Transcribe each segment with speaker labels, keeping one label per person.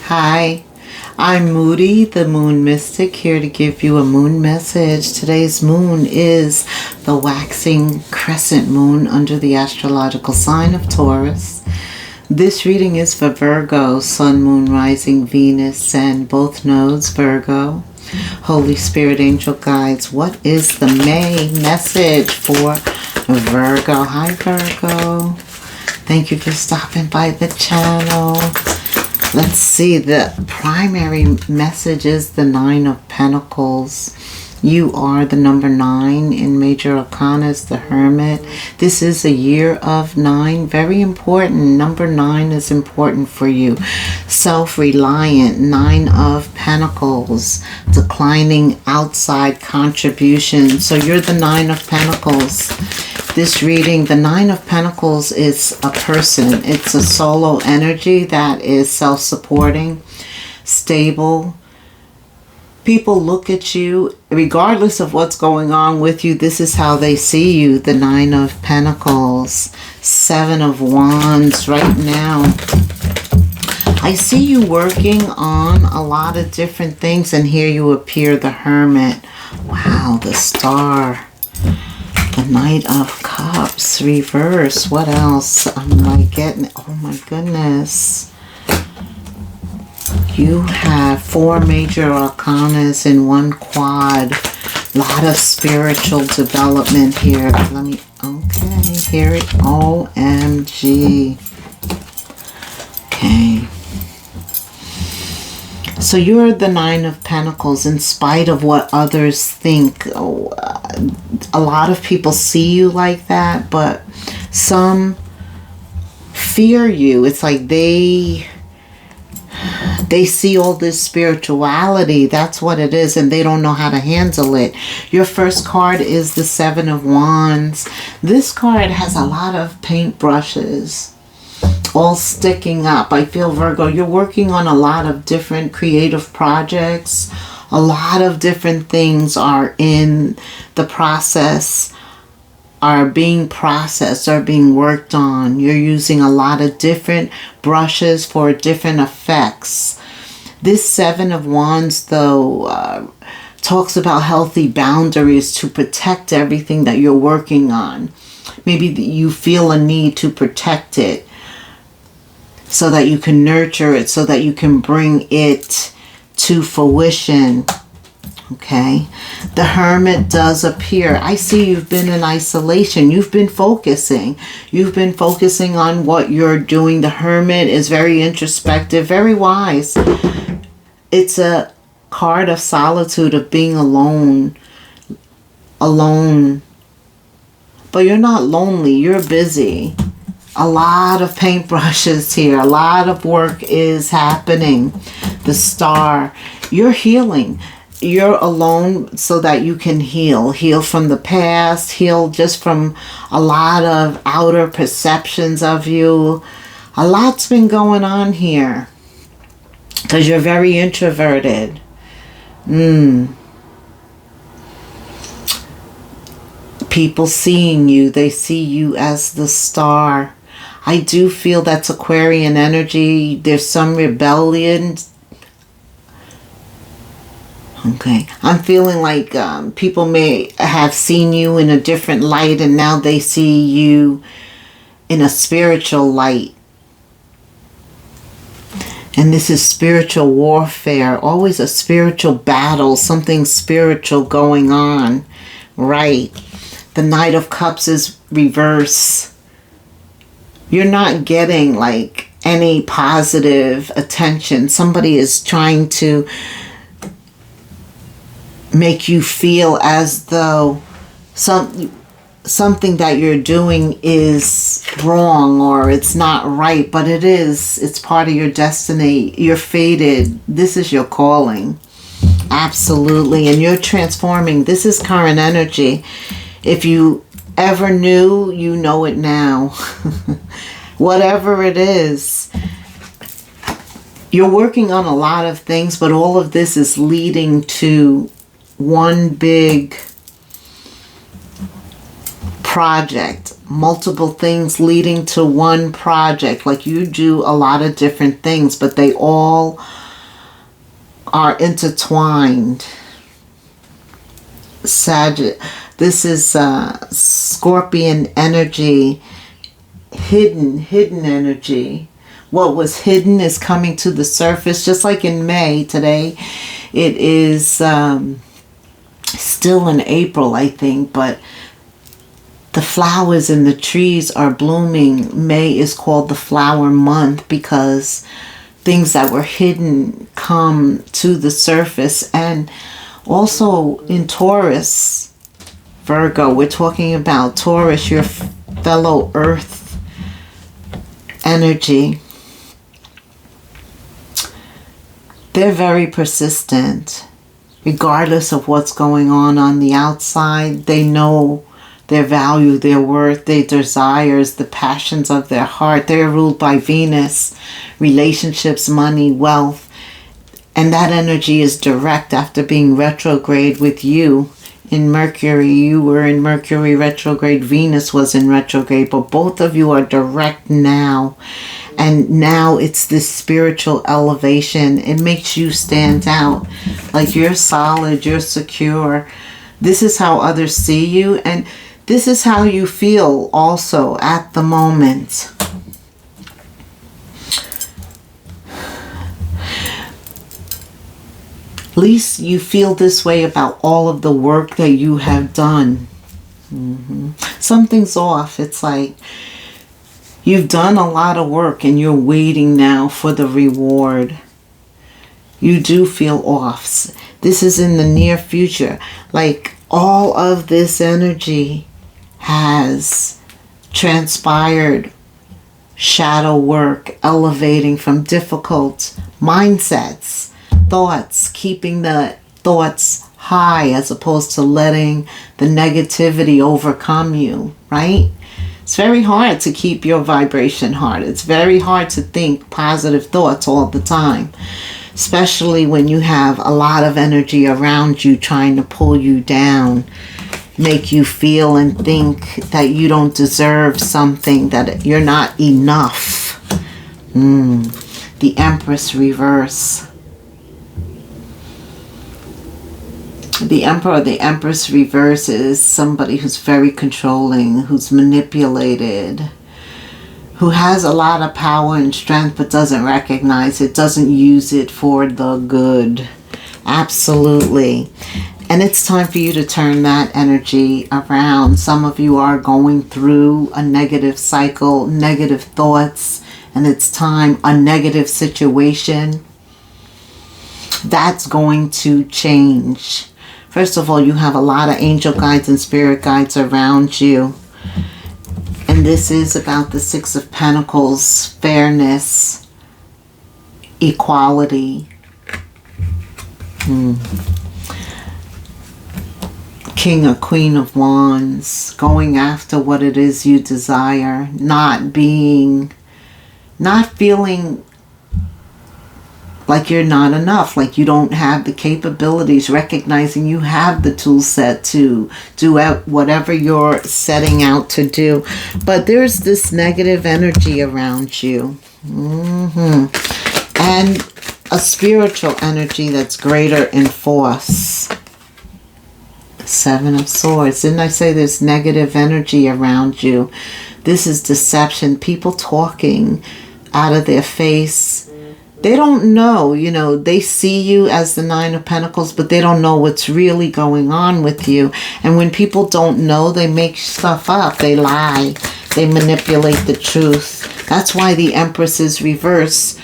Speaker 1: Hi, I'm Moody, the Moon Mystic, here to give you a moon message. Today's moon is the waxing crescent moon under the astrological sign of Taurus. This reading is for Virgo, Sun, Moon, Rising, Venus, and both nodes, Virgo. Holy Spirit, Angel Guides, what is the May message for Virgo? Hi, Virgo. Thank you for stopping by the channel. Let's see, the primary message is the Nine of Pentacles. You are the number 9 in Major Arcanas, the Hermit. This is a year of 9, very important. Number 9 is important for you. Self-reliant, 9 of Pentacles, declining outside contributions. So you're the 9 of Pentacles. This reading, the 9 of Pentacles is a person. It's a solo energy that is self-supporting, stable. People look at you, regardless of what's going on with you, this is how they see you, the 9 of Pentacles, 7 of Wands right now. I see you working on a lot of different things, and here you appear, the Hermit. Wow, the Star. The Knight of Cups, reverse. What else am I getting? Oh my goodness. You have 4 major arcanas in one quad. A lot of spiritual development here. Okay, here it, OMG. Okay. So you're the 9 of Pentacles in spite of what others think. A lot of people see you like that, but some fear you. It's like they see all this spirituality. That's what it is, and they don't know how to handle it. Your first card is the 7 of Wands. This card has a lot of paintbrushes all sticking up. I feel, Virgo, you're working on a lot of different creative projects. A lot of different things are in the process, are being processed, are being worked on. You're using a lot of different brushes for different effects. This 7 of Wands, though, talks about healthy boundaries to protect everything that you're working on. Maybe you feel a need to protect it so that you can nurture it, so that you can bring it to fruition. Okay, the Hermit does appear. I see you've been in isolation. You've been focusing. You've been focusing on what you're doing. The Hermit is very introspective, very wise. It's a card of solitude, of being alone. Alone. But you're not lonely. You're busy. A lot of paintbrushes here. A lot of work is happening. The Star. You're healing. You're alone so that you can heal. Heal from the past. Heal just from a lot of outer perceptions of you. A lot's been going on here because you're very introverted. People seeing you, they see you as the Star. I do feel that's Aquarian energy. There's some rebellion. Okay, I'm feeling like people may have seen you in a different light, and now they see you in a spiritual light. And this is spiritual warfare, always a spiritual battle, something spiritual going on. Right. The Knight of Cups is reverse. You're not getting like any positive attention. Somebody is trying to make you feel as though something that you're doing is wrong or it's not right, but it is. It's part of your destiny. You're fated. This is your calling. Absolutely. And you're transforming. This is current energy. If you ever knew, you know it now. Whatever it is, you're working on a lot of things, but all of this is leading to one big project, multiple things leading to one project. Like you do a lot of different things, but they all are intertwined. This is Scorpion energy, hidden energy. What was hidden is coming to the surface, just like in May today. It is still in April, I think, but the flowers in the trees are blooming. May is called the flower month because things that were hidden come to the surface. And also in Taurus, Virgo, we're talking about Taurus, your fellow earth energy. They're very persistent. Regardless of what's going on the outside, they know their value, their worth, their desires, the passions of their heart. They're ruled by Venus, relationships, money, wealth. And that energy is direct after being retrograde with you in Mercury. You were in Mercury retrograde. Venus was in retrograde. But both of you are direct now. And now it's this spiritual elevation. It makes you stand out. Like you're solid, you're secure. This is how others see you. And this is how you feel also at the moment. At least you feel this way about all of the work that you have done. Something's off. It's like you've done a lot of work and you're waiting now for the reward. You do feel off. This is in the near future. Like all of this energy has transpired. Shadow work, elevating from difficult mindsets, thoughts, keeping the thoughts high as opposed to letting the negativity overcome you, right? It's very hard to keep your vibration hard. It's very hard to think positive thoughts all the time, especially when you have a lot of energy around you trying to pull you down, make you feel and think that you don't deserve something, that you're not enough. The Empress reverse. The Emperor, the Empress reverse is somebody who's very controlling, who's manipulated, who has a lot of power and strength but doesn't recognize it, doesn't use it for the good. Absolutely. And it's time for you to turn that energy around. Some of you are going through a negative cycle, negative thoughts, and it's time, a negative situation. That's going to change. First of all, you have a lot of angel guides and spirit guides around you. And this is about the Six of Pentacles, fairness, equality. King or Queen of Wands, going after what it is you desire, not feeling like you're not enough, like you don't have the capabilities, recognizing you have the tool set to do whatever you're setting out to do. But there's this negative energy around you. And a spiritual energy that's greater in force. Seven of Swords. Didn't I say there's negative energy around you? This is deception. People talking out of their face. They don't know, they see you as the Nine of Pentacles, but they don't know what's really going on with you. And when people don't know, they make stuff up. They lie. They manipulate the truth. That's why the Empress is reverse.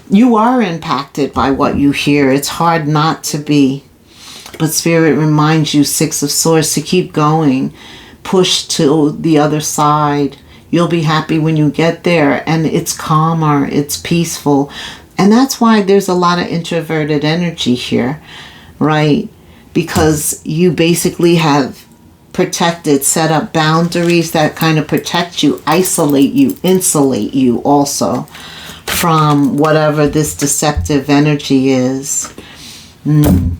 Speaker 1: You are impacted by what you hear. It's hard not to be. But Spirit reminds you, Six of Swords, to keep going. Push to the other side. You'll be happy when you get there, and it's calmer, it's peaceful. And that's why there's a lot of introverted energy here, right? Because you basically have protected, set up boundaries that kind of protect you, isolate you, insulate you also from whatever this deceptive energy is.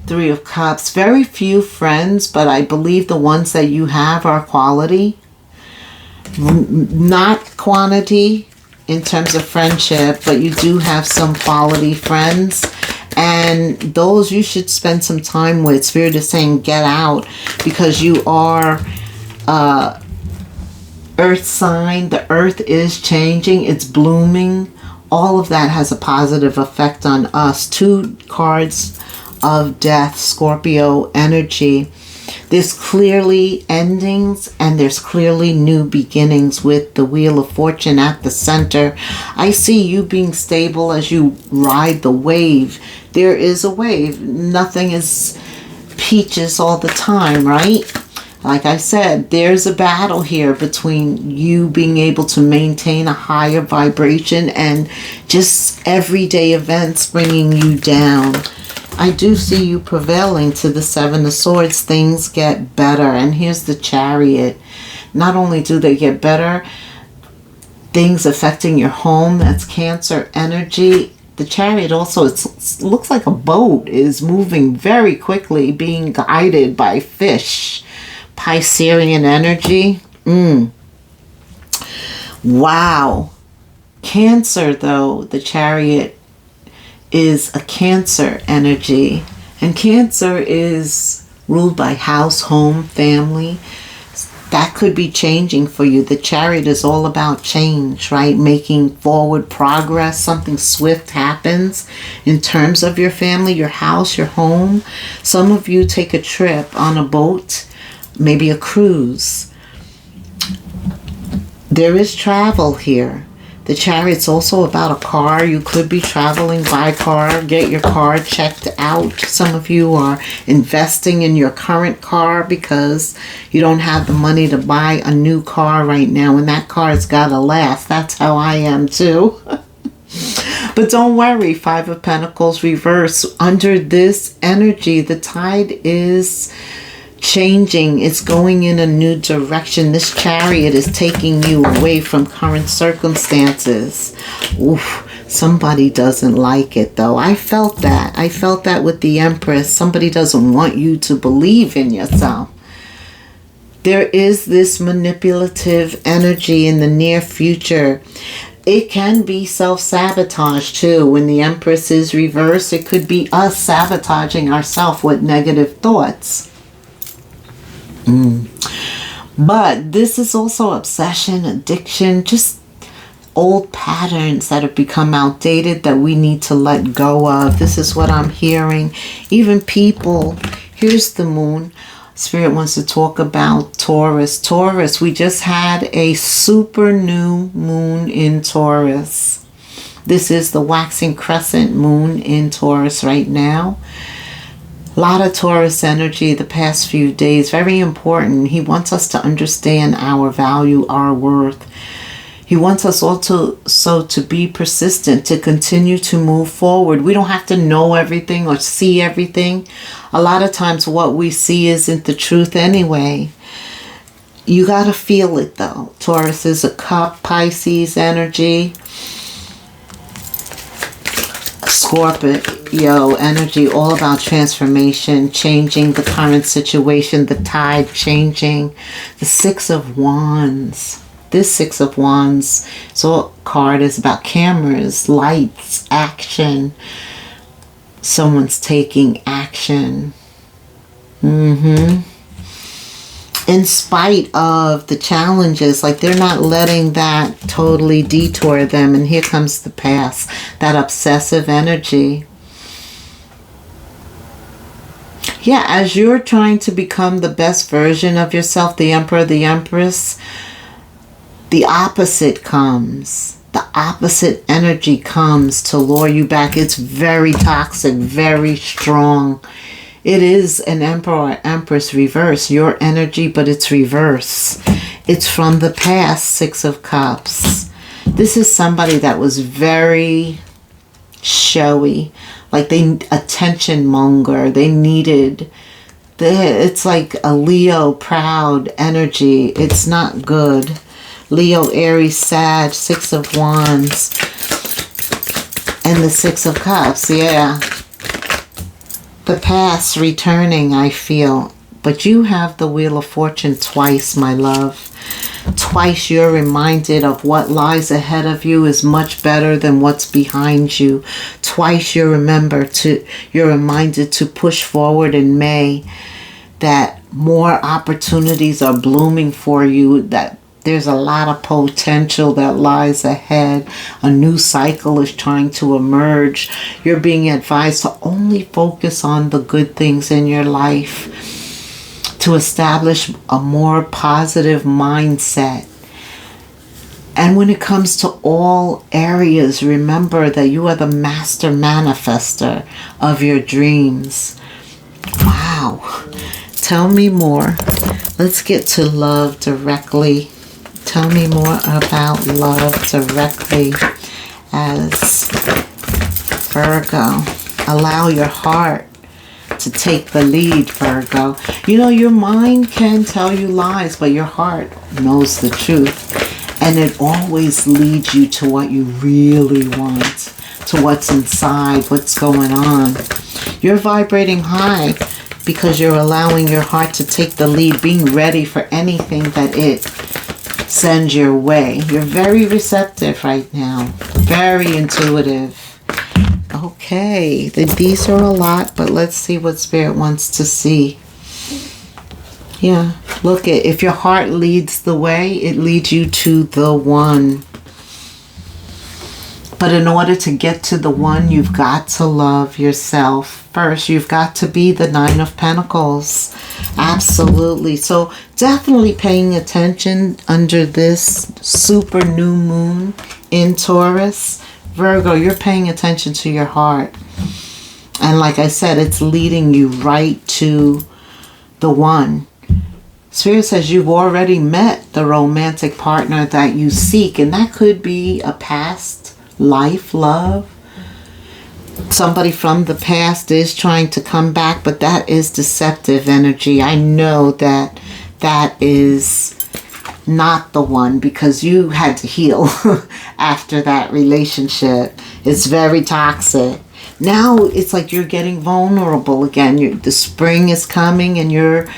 Speaker 1: Three of Cups. Very few friends, but I believe the ones that you have are quality. Not quantity in terms of friendship, but you do have some quality friends. And those you should spend some time with. Spirit is saying get out, because you are earth sign. The earth is changing. It's blooming. All of that has a positive effect on us. 2 cards of death, Scorpio energy. There's clearly endings and there's clearly new beginnings with the Wheel of Fortune at the center. I see you being stable as you ride the wave. There is a wave. Nothing is peaches all the time, right? Like I said, there's a battle here between you being able to maintain a higher vibration and just everyday events bringing you down. I do see you prevailing to the 7 of Swords. Things get better. And here's the Chariot. Not only do they get better, things affecting your home, that's Cancer energy. The Chariot also, it looks like a boat is moving very quickly, being guided by fish. Piscean energy. Wow. Cancer, though, the Chariot is a Cancer energy. And Cancer is ruled by house, home, family. That could be changing for you. The Chariot is all about change, right? Making forward progress. Something swift happens in terms of your family, your house, your home. Some of you take a trip on a boat, maybe a cruise. There is travel here. The Chariot's also about a car. You could be traveling by car. Get your car checked out. Some of you are investing in your current car because you don't have the money to buy a new car right now. And that car's got to last. That's how I am too. But don't worry. 5 of Pentacles reverse. Under this energy, the tide is changing. It's going in a new direction. This Chariot is taking you away from current circumstances. Oof, somebody doesn't like it though. I felt that. I felt that with the Empress. Somebody doesn't want you to believe in yourself. There is this manipulative energy in the near future. It can be self-sabotage too. When the Empress is reversed, it could be us sabotaging ourselves with negative thoughts. But this is also obsession, addiction, just old patterns that have become outdated that we need to let go of. This is what I'm hearing. Even people, here's the Moon. Spirit wants to talk about Taurus. Taurus, we just had a super new moon in Taurus. This is the waxing crescent moon in Taurus right now. A lot of Taurus energy the past few days. Very important. He wants us to understand our value, our worth. He wants us also to be persistent, to continue to move forward. We don't have to know everything or see everything. A lot of times what we see isn't the truth anyway. You got to feel it though. Taurus is a cup, Pisces energy. Scorpio energy, all about transformation, changing the current situation, the tide changing. The 6 of Wands. This 6 of Wands, so card is about cameras, lights, action. Someone's taking action. In spite of the challenges, like they're not letting that totally detour them. And here comes the past, that obsessive energy. Yeah, as you're trying to become the best version of yourself, the Emperor, the Empress, the opposite comes. The opposite energy comes to lure you back. It's very toxic, very strong. It is an Emperor or Empress reverse, your energy, but it's reverse. It's from the past, 6 of Cups. This is somebody that was very showy, like they attention monger. They needed, it's like a Leo proud energy. It's not good. Leo, Aries, Sag, 6 of Wands, and the 6 of Cups, yeah. The past returning, I feel. But you have the Wheel of Fortune twice, my love. Twice you're reminded of what lies ahead of you is much better than what's behind you. Twice you're reminded to push forward in May, that more opportunities are blooming for you, that there's a lot of potential that lies ahead. A new cycle is trying to emerge. You're being advised to only focus on the good things in your life, to establish a more positive mindset. And when it comes to all areas, remember that you are the master manifester of your dreams. Wow. Tell me more. Let's get to love directly. Tell me more about love directly as Virgo. Allow your heart to take the lead, Virgo. You know, your mind can tell you lies, but your heart knows the truth. And it always leads you to what you really want, to what's inside, what's going on. You're vibrating high because you're allowing your heart to take the lead, being ready for anything that it sends your way. You're very receptive right now, very intuitive. Okay, these are a lot, but let's see what Spirit wants to see. Yeah, look, if your heart leads the way, it leads you to the one. But in order to get to the one, you've got to love yourself first. You've got to be the Nine of Pentacles. Absolutely. So definitely paying attention under this super new moon in Taurus. Virgo, you're paying attention to your heart. And like I said, it's leading you right to the one. Spirit says you've already met the romantic partner that you seek. And that could be a past life love. Somebody from the past is trying to come back, but that is deceptive energy. I know that that is not the one, because you had to heal after that relationship. It's very toxic. Now it's like you're getting vulnerable again. The spring is coming and you're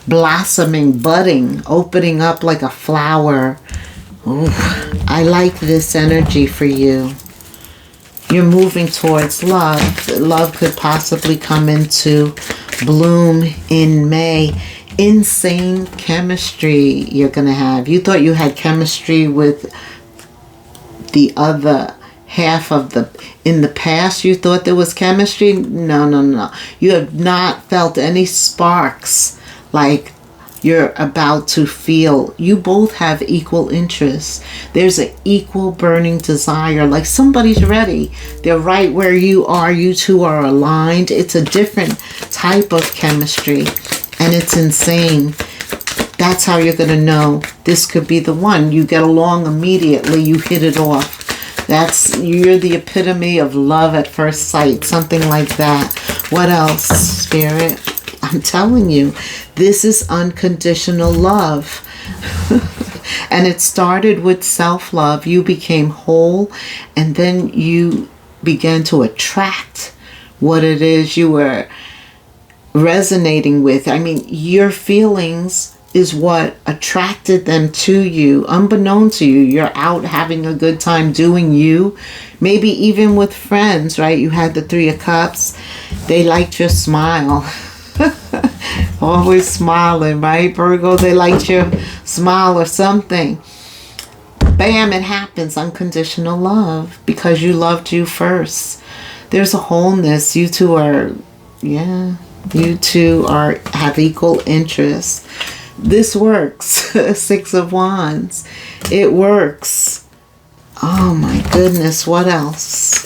Speaker 1: blossoming, budding, opening up like a flower. Ooh, I like this energy for you. You're moving towards love. Love could possibly come into bloom in May. Insane chemistry you're going to have. You thought you had chemistry with the other half of in the past. You thought there was chemistry. No. You have not felt any sparks like you're about to feel. You both have equal interests. There's an equal burning desire, like somebody's ready. They're right where you are. You two are aligned. It's a different type of chemistry, and it's insane. That's how you're going to know this could be the one. You get along immediately. You hit it off. You're the epitome of love at first sight, something like that. What else, Spirit? I'm telling you, this is unconditional love. And it started with self-love. You became whole, and then you began to attract what it is you were resonating with. I mean, your feelings is what attracted them to you, unbeknown to you. You're out having a good time doing you, maybe even with friends, right? You had the Three of Cups. They liked your smile. Always smiling, right, Virgo? They liked your smile or something. Bam, it happens. Unconditional love, because you loved you first. There's a wholeness. You two are, have equal interests. This works. Six of Wands. It works. Oh my goodness. What else?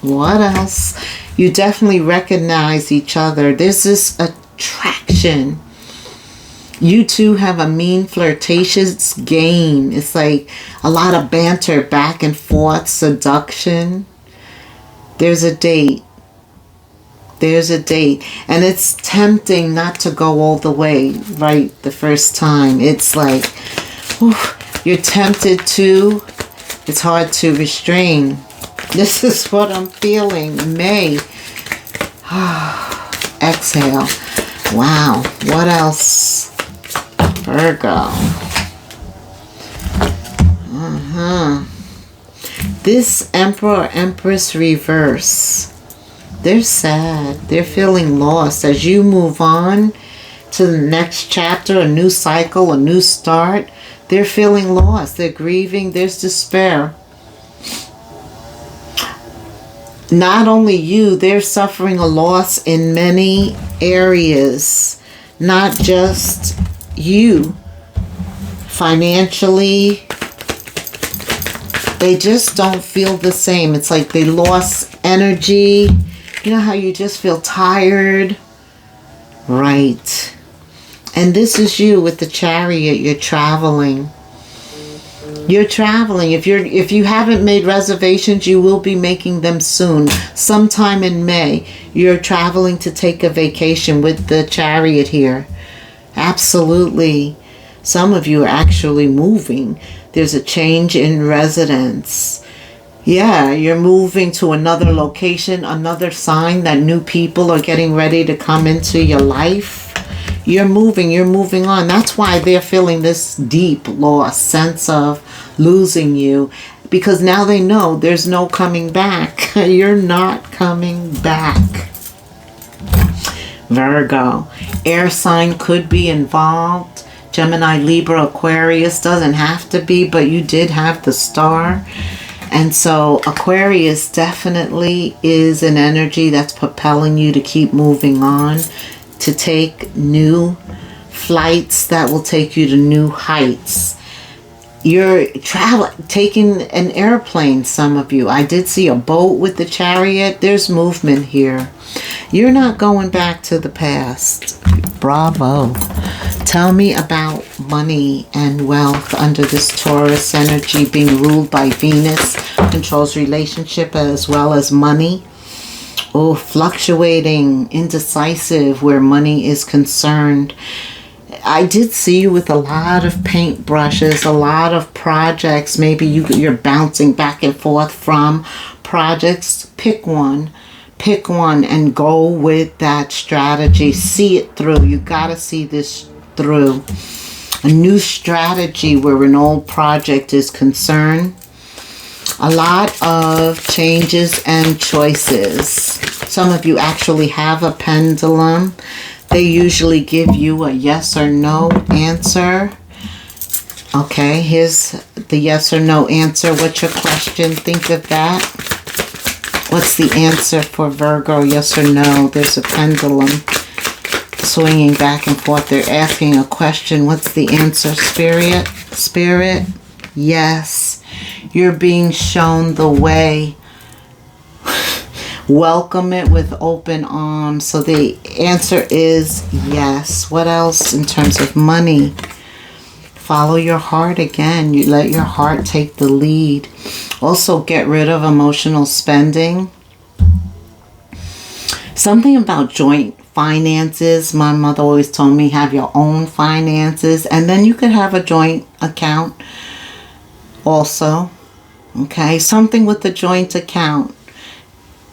Speaker 1: What else? You definitely recognize each other. There's this attraction. You two have a mean flirtatious game. It's like a lot of banter, back and forth, seduction. There's a date. There's a date. And it's tempting not to go all the way right the first time. It's like, you're tempted to. It's hard to restrain. This is what I'm feeling. May. Exhale. Wow. What else? Virgo. This Emperor or Empress reverse, they're sad. They're feeling lost. As you move on to the next chapter, a new cycle, a new start, they're feeling lost. They're grieving. There's despair. Not only you, they're suffering a loss in many areas. Not just you. Financially, they just don't feel the same. It's like they lost energy. You know how you just feel tired? Right. And this is you with the Chariot. You're traveling. You're traveling. If you haven't made reservations, you will be making them soon. Sometime in May, you're traveling to take a vacation with the Chariot here. Absolutely. Some of you are actually moving. There's a change in residence. Yeah, you're moving to another location, another sign that new people are getting ready to come into your life. You're moving on. That's why they're feeling this deep loss, sense of losing you. Because now they know there's no coming back. You're not coming back. Virgo. Air sign could be involved. Gemini, Libra, Aquarius. Doesn't have to be, but you did have the star. And so Aquarius definitely is an energy that's propelling you to keep moving on, to take new flights that will take you to new heights. You're taking an airplane, some of you. I did see a boat with the Chariot. There's movement here. You're not going back to the past. Bravo. Tell me about money and wealth under this Taurus energy being ruled by Venus. Controls relationship as well as money. Oh, fluctuating, indecisive where money is concerned. I did see you with a lot of paintbrushes, a lot of projects. Maybe you're bouncing back and forth from projects. Pick one and go with that strategy. See it through. You got to see this through. A new strategy where an old project is concerned. A lot of changes and choices. Some of you actually have a pendulum. They usually give you a yes or no answer. Okay, here's the yes or no answer. What's your question? Think of that. What's the answer for Virgo? Yes or no? There's a pendulum swinging back and forth. They're asking a question. What's the answer, Spirit? Spirit? Yes. You're being shown the way. Welcome it with open arms. So the answer is yes. What else in terms of money? Follow your heart again. You let your heart take the lead. Also get rid of emotional spending. Something about joint finances. My mother always told me have your own finances. And then you could have a joint account also. Okay, something with the joint account.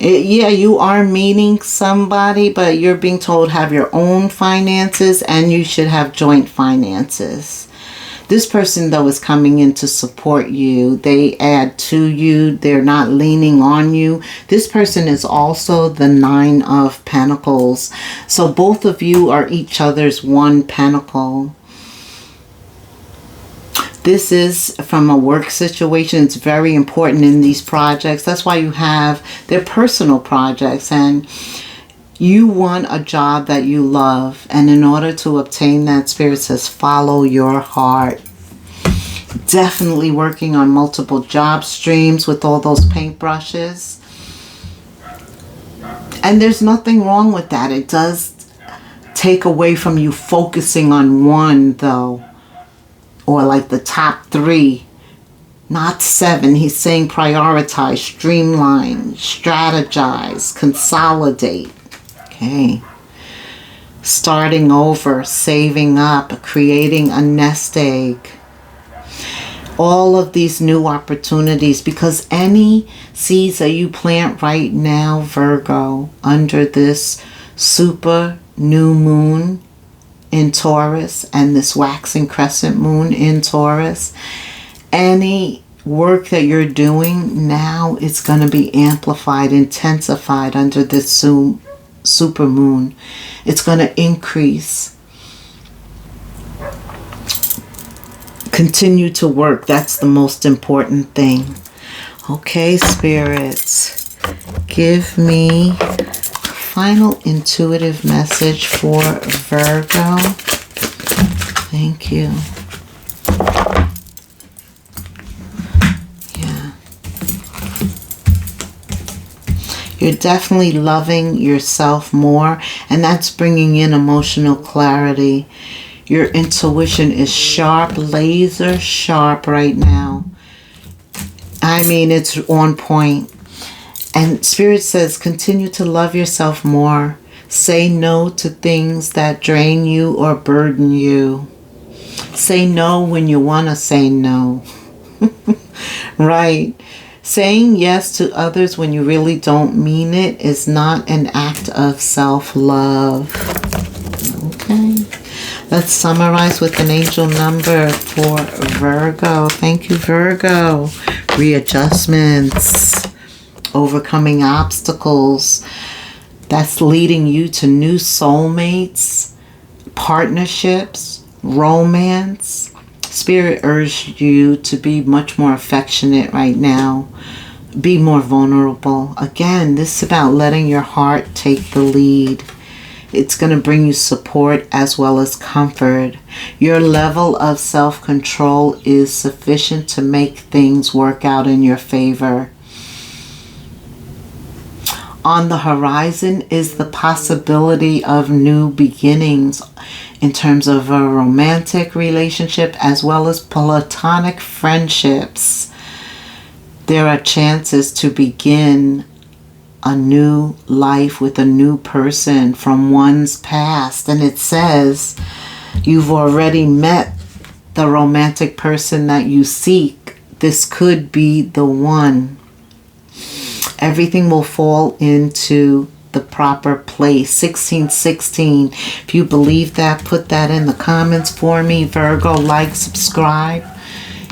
Speaker 1: Yeah, you are meeting somebody, but you're being told have your own finances and you should have joint finances. This person, though, is coming in to support you. They add to you. They're not leaning on you. This person is also the Nine of Pentacles. So both of you are each other's one pentacle. This is from a work situation. It's very important in these projects. That's why you have their personal projects. And you want a job that you love. And in order to obtain that, Spirit says, follow your heart. Definitely working on multiple job streams with all those paintbrushes. And there's nothing wrong with that. It does take away from you focusing on one, though. Or like the top 3, not 7. He's saying prioritize, streamline, strategize, consolidate. Okay. Starting over, saving up, creating a nest egg. All of these new opportunities, because any seeds that you plant right now, Virgo, under this super new moon in Taurus and this waxing crescent moon in Taurus, Any work that you're doing now is going to be amplified, intensified under this super moon. It's going to increase. Continue to work. That's the most important thing. Okay, spirits, give me final intuitive message for Virgo. Thank you. Yeah. You're definitely loving yourself more, and that's bringing in emotional clarity. Your intuition is sharp, laser sharp right now. I mean, it's on point. And Spirit says, continue to love yourself more. Say no to things that drain you or burden you. Say no when you want to say no. Right. Saying yes to others when you really don't mean it is not an act of self-love. Okay. Let's summarize with an angel number for Virgo. Thank you, Virgo. Readjustments. Overcoming obstacles. That's leading you to new soulmates, partnerships, romance. Spirit urged you to be much more affectionate right now. Be more vulnerable. Again, this is about letting your heart take the lead. It's going to bring you support as well as comfort. Your level of self-control is sufficient to make things work out in your favor. On the horizon is the possibility of new beginnings in terms of a romantic relationship as well as platonic friendships. There are chances to begin a new life with a new person from one's past. And it says you've already met the romantic person that you seek. This could be the one. Everything will fall into the proper place. 1616. If you believe that, put that in the comments for me. Virgo, like, subscribe.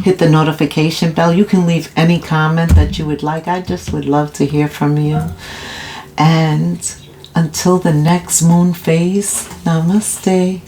Speaker 1: Hit the notification bell. You can leave any comment that you would like. I just would love to hear from you. And until the next moon phase, namaste.